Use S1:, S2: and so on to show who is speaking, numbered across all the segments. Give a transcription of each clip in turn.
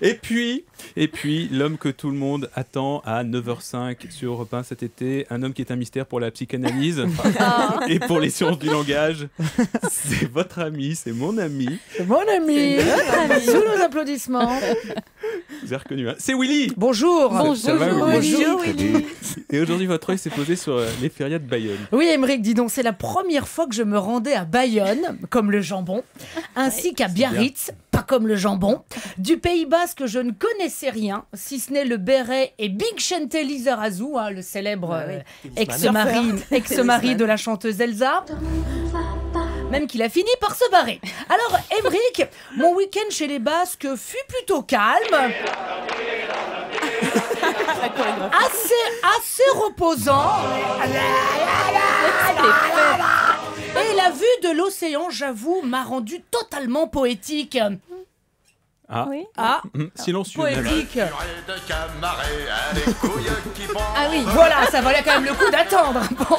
S1: Et puis, l'homme que tout le monde attend à 9h05 sur Europe 1 cet été, un homme qui est un mystère pour la psychanalyse et pour les sciences du langage. C'est votre ami, c'est mon ami.
S2: C'est mon ami. Sous nos applaudissements.
S1: Vous avez reconnu, hein. C'est Willy.
S2: Bonjour.
S1: Ça va, Willy?
S2: Bonjour, Willy.
S1: Et aujourd'hui, votre œil s'est posé sur les férias de Bayonne.
S2: Oui, Émeric, dis donc, c'est la première fois que je me rendais à Bayonne, comme le jambon, ainsi qu'à Biarritz, pas comme le jambon. Du Pays Basque, je ne connaissais rien, si ce n'est le béret et Big Chente Lizarazu, hein, le célèbre ex-mari de la chanteuse Elsa. Même qu'il a fini par se barrer. Alors, Émeric, mon week-end chez les Basques fut plutôt calme. assez reposant. Et la vue de l'océan, j'avoue, m'a rendu totalement poétique.
S1: Ah,
S3: Oui.
S2: Ah,
S1: silencieux.
S2: poétique.
S3: Ah oui.
S2: Voilà, ça valait quand même le coup d'attendre. Bon,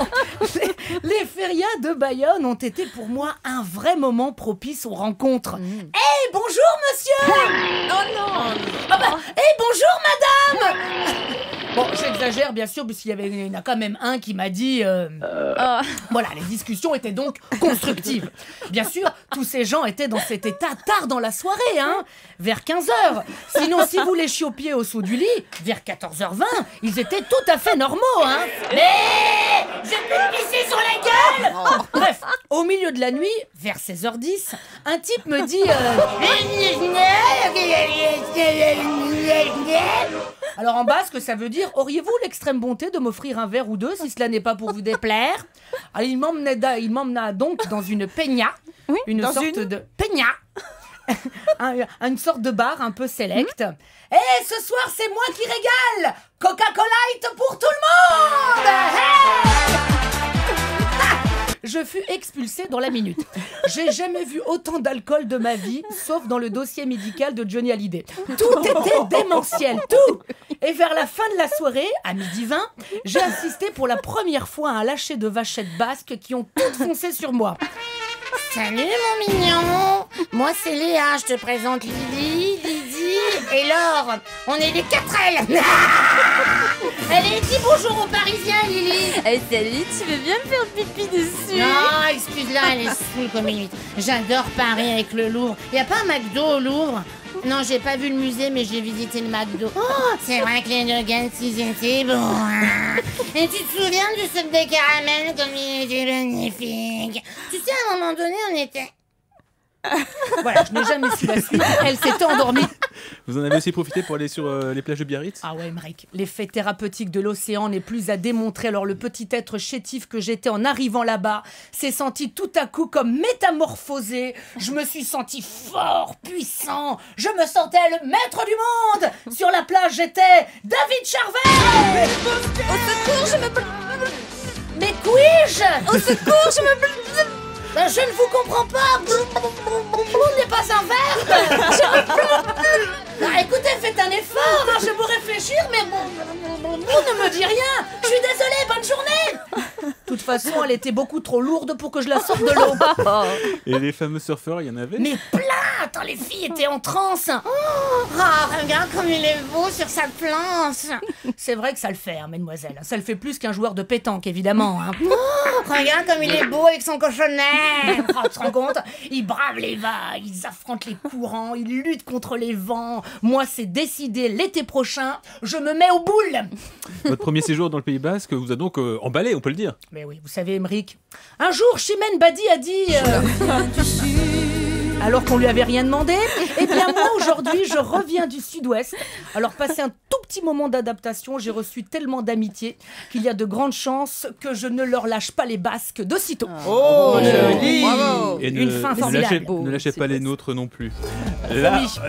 S2: les férias de Bayonne ont été pour moi un vrai moment propice aux rencontres. Hey, bonjour monsieur.
S3: Oh non.
S2: Hey, bonjour madame. Bon, j'exagère bien sûr, puisqu'il y en a quand même un qui m'a dit... Voilà, les discussions étaient donc constructives. Bien sûr, tous ces gens étaient dans cet état tard dans la soirée, hein, vers 15h. Sinon, si vous les chiopiez au saut du lit, vers 14h20, ils étaient tout à fait normaux, hein. Mais j'ai pu me pisser sur la gueule. Bref, au milieu de la nuit, vers 16h10, un type me dit... Alors en basque, ça veut dire « Auriez-vous l'extrême bonté de m'offrir un verre ou deux, si cela n'est pas pour vous déplaire ?» Alors il m'emmena donc dans une peña, une sorte de bar un peu select. Et ce soir, c'est moi qui régale. Coca-Cola pour tout le monde. Hey. Je fus expulsée dans la minute. J'ai jamais vu autant d'alcool de ma vie, sauf dans le dossier médical de Johnny Hallyday. Tout était démentiel, tout. Et vers la fin de la soirée, à 12h20, j'ai assisté pour la première fois à un lâcher de vachettes basques qui ont toutes foncé sur moi. Salut mon mignon. Moi c'est Léa, je te présente Lydie et Laure. On est les 4L. Allez, dis bonjour aux Parisiens, Lily.
S3: Hey, salut, tu veux bien me faire pipi dessus?
S2: Non, excuse-la, elle est saoule comme une huître. J'adore Paris avec le Louvre. Y a pas un McDo au Louvre? Non, j'ai pas vu le musée, mais j'ai visité le McDo. Oh, c'est vrai que les nuggets, ils étaient bons. Hein. Et tu te souviens du sucre de caramel comme il était magnifique? Tu sais, à un moment donné, on était... Voilà, je n'ai jamais su la suite. Elle s'était endormie.
S1: Vous en avez aussi profité pour aller sur les plages de Biarritz?
S2: Ah ouais, Émeric, l'effet thérapeutique de l'océan n'est plus à démontrer. Alors le petit être chétif que j'étais en arrivant là-bas s'est senti tout à coup comme métamorphosé. Je me suis senti fort, puissant. Je me sentais le maître du monde. Sur la plage, j'étais David Charvet.
S3: Au secours, je me...
S2: Mais puis-je?
S3: Au secours, je me...
S2: Je ne vous comprends pas. N'est pas un verbe. Ah, écoutez, faites un effort. Hein, je vais vous réfléchir, mais vous ne me dites rien. Je suis désolée, bonne journée. De toute façon, elle était beaucoup trop lourde pour que je la sorte de l'eau.
S1: Et les fameux surfeurs, il y en avait?
S2: Mais plein. Attends, les filles étaient en transe. Regarde comme il est beau sur sa planche. C'est vrai que ça le fait, hein, mesdemoiselles. Ça le fait plus qu'un joueur de pétanque, évidemment. Hein. Regarde comme il est beau avec son cochonnet. Tu te rends compte? Ils bravent les vagues, ils affrontent les courants, ils luttent contre les vents. Moi, c'est décidé, l'été prochain, je me mets aux boules.
S1: Votre premier séjour dans le Pays Basque vous a donc emballé, on peut le dire.
S2: Mais oui, vous savez, Émeric, un jour, Chimène Badi a dit... alors qu'on lui avait rien demandé. Eh bien moi aujourd'hui je reviens du sud-ouest. Alors passé un tout petit moment d'adaptation, j'ai reçu tellement d'amitié qu'il y a de grandes chances que je ne leur lâche pas les Basques d'aussitôt.
S4: Oh, joli.
S3: Bravo.
S1: Et
S2: Une fin formidable.
S1: ne lâchez pas les nôtres non plus.
S2: Promis.